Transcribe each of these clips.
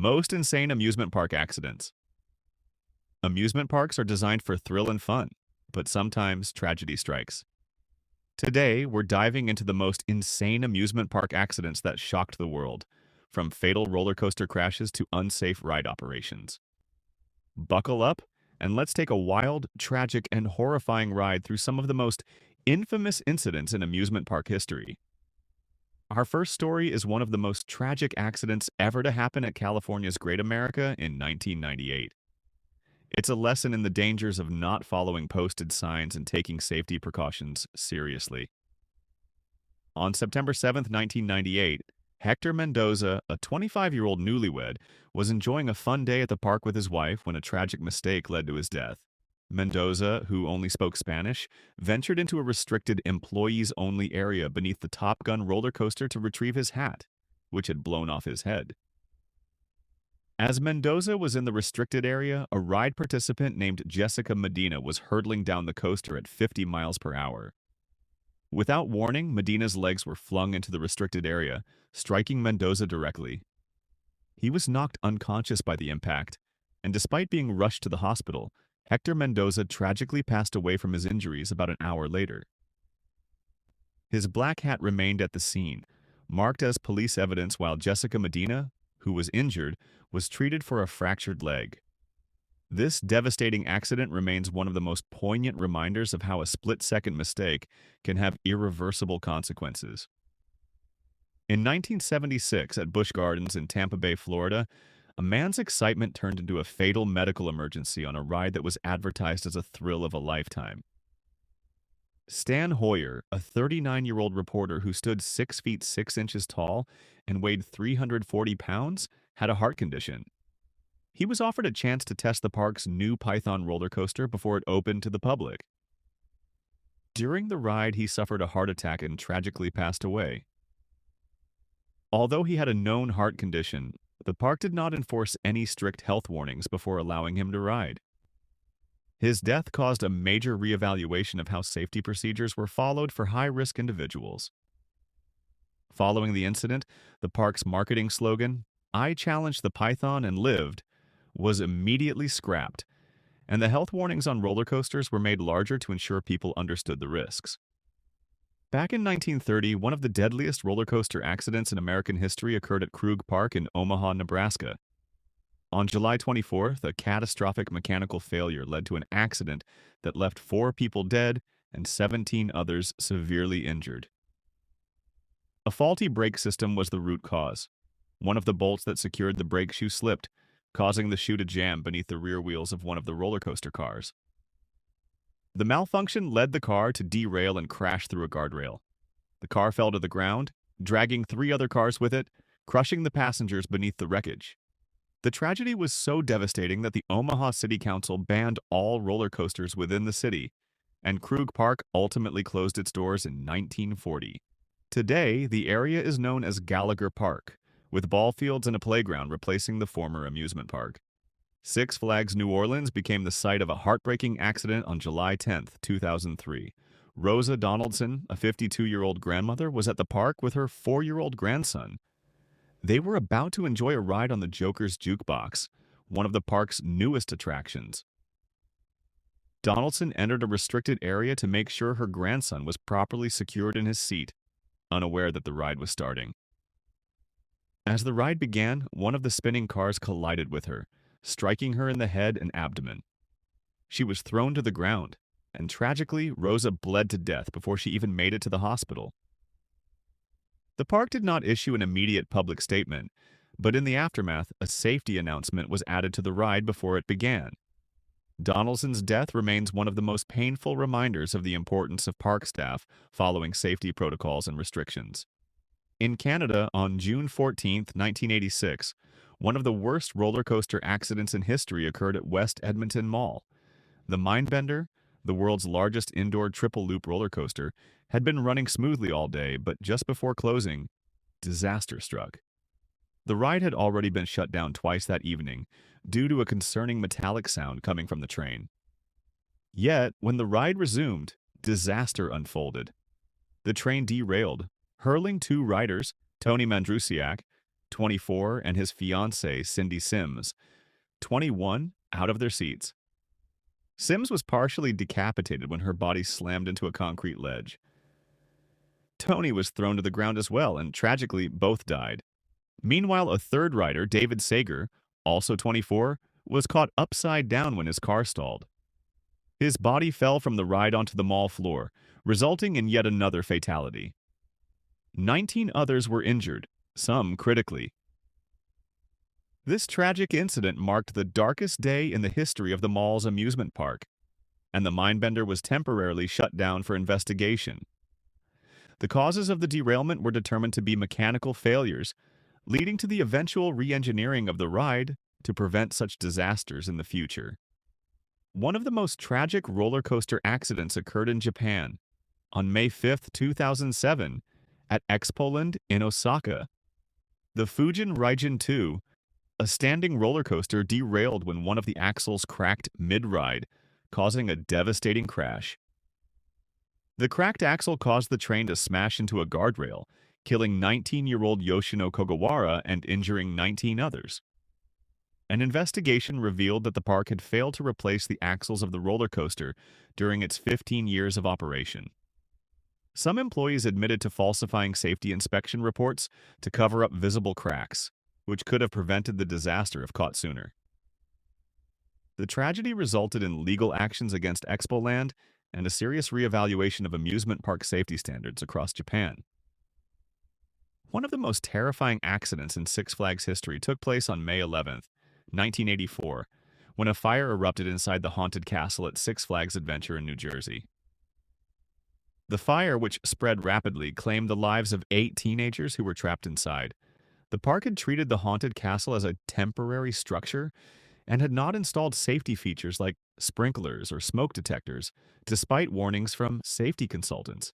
Most insane amusement park accidents. Amusement parks are designed for thrill and fun, but sometimes tragedy strikes. Today, we're diving into the most insane amusement park accidents that shocked the world, from fatal roller coaster crashes to unsafe ride operations. Buckle up, and let's take a wild, tragic, and horrifying ride through some of the most infamous incidents in amusement park history. Our first story is one of the most tragic accidents ever to happen at California's Great America in 1998. It's a lesson in the dangers of not following posted signs and taking safety precautions seriously. On September 7th, 1998, Hector Mendoza, a 25-year-old newlywed, was enjoying a fun day at the park with his wife when a tragic mistake led to his death. Mendoza, who only spoke Spanish, ventured into a restricted employees-only area beneath the Top Gun roller coaster to retrieve his hat, which had blown off his head. As Mendoza was in the restricted area, a ride participant named Jessica Medina was hurtling down the coaster at 50 miles per hour. Without warning, Medina's legs were flung into the restricted area, striking Mendoza directly. He was knocked unconscious by the impact, and despite being rushed to the hospital, Hector Mendoza tragically passed away from his injuries about an hour later. His black hat remained at the scene, marked as police evidence, while Jessica Medina, who was injured, was treated for a fractured leg. This devastating accident remains one of the most poignant reminders of how a split-second mistake can have irreversible consequences. In 1976, at Busch Gardens in Tampa Bay, Florida, a man's excitement turned into a fatal medical emergency on a ride that was advertised as a thrill of a lifetime. Stan Hoyer, a 39-year-old reporter who stood 6 feet 6 inches tall and weighed 340 pounds, had a heart condition. He was offered a chance to test the park's new Python roller coaster before it opened to the public. During the ride, he suffered a heart attack and tragically passed away. Although he had a known heart condition, the park did not enforce any strict health warnings before allowing him to ride. His death caused a major reevaluation of how safety procedures were followed for high-risk individuals. Following the incident, the park's marketing slogan, "I challenged the Python and lived," was immediately scrapped, and the health warnings on roller coasters were made larger to ensure people understood the risks. Back in 1930, one of the deadliest roller coaster accidents in American history occurred at Krug Park in Omaha, Nebraska. On July 24th, a catastrophic mechanical failure led to an accident that left 4 people dead and 17 others severely injured. A faulty brake system was the root cause. One of the bolts that secured the brake shoe slipped, causing the shoe to jam beneath the rear wheels of one of the roller coaster cars. The malfunction led the car to derail and crash through a guardrail. The car fell to the ground, dragging 3 other cars with it, crushing the passengers beneath the wreckage. The tragedy was so devastating that the Omaha City Council banned all roller coasters within the city, and Krug Park ultimately closed its doors in 1940. Today, the area is known as Gallagher Park, with ball fields and a playground replacing the former amusement park. Six Flags New Orleans became the site of a heartbreaking accident on July 10, 2003. Rosa Donaldson, a 52-year-old grandmother, was at the park with her 4-year-old grandson. They were about to enjoy a ride on the Joker's Jukebox, one of the park's newest attractions. Donaldson entered a restricted area to make sure her grandson was properly secured in his seat, unaware that the ride was starting. As the ride began, one of the spinning cars collided with her, striking her in the head and abdomen. She was thrown to the ground, and tragically, Rosa bled to death before she even made it to the hospital. The park did not issue an immediate public statement, but in the aftermath, a safety announcement was added to the ride before it began. Donaldson's death remains one of the most painful reminders of the importance of park staff following safety protocols and restrictions. In Canada, on June 14, 1986, one of the worst roller coaster accidents in history occurred at West Edmonton Mall. The Mindbender, the world's largest indoor triple-loop roller coaster, had been running smoothly all day, but just before closing, disaster struck. The ride had already been shut down twice that evening due to a concerning metallic sound coming from the train. Yet, when the ride resumed, disaster unfolded. The train derailed, hurling 2 riders, Tony Mandrusiak, 24, and his fiancée, Cindy Sims, 21, out of their seats. Sims was partially decapitated when her body slammed into a concrete ledge. Tony was thrown to the ground as well, and tragically, both died. Meanwhile, a third rider, David Sager, also 24, was caught upside down when his car stalled. His body fell from the ride onto the mall floor, resulting in yet another fatality. 19 others were injured, some critically. This tragic incident marked the darkest day in the history of the mall's amusement park, and the Mindbender was temporarily shut down for investigation. The causes of the derailment were determined to be mechanical failures, leading to the eventual re-engineering of the ride to prevent such disasters in the future. One of the most tragic roller coaster accidents occurred in Japan on May 5, 2007, at Expoland in Osaka. The Fujin Raijin 2, a standing roller coaster, derailed when one of the axles cracked mid-ride, causing a devastating crash. The cracked axle caused the train to smash into a guardrail, killing 19-year-old Yoshino Kogawara and injuring 19 others. An investigation revealed that the park had failed to replace the axles of the roller coaster during its 15 years of operation. Some employees admitted to falsifying safety inspection reports to cover up visible cracks, which could have prevented the disaster if caught sooner. The tragedy resulted in legal actions against Expoland and a serious reevaluation of amusement park safety standards across Japan. One of the most terrifying accidents in Six Flags history took place on May 11, 1984, when a fire erupted inside the haunted castle at Six Flags Adventure in New Jersey. The fire, which spread rapidly, claimed the lives of 8 teenagers who were trapped inside. The park had treated the haunted castle as a temporary structure and had not installed safety features like sprinklers or smoke detectors, despite warnings from safety consultants.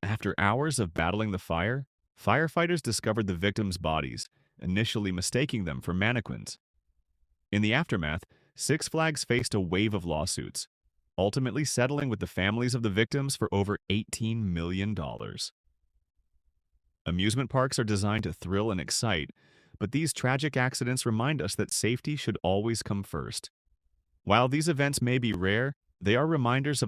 After hours of battling the fire, firefighters discovered the victims' bodies, initially mistaking them for mannequins. In the aftermath, Six Flags faced a wave of lawsuits, ultimately settling with the families of the victims for over $18 million. Amusement parks are designed to thrill and excite, but these tragic accidents remind us that safety should always come first. While these events may be rare, they are reminders of the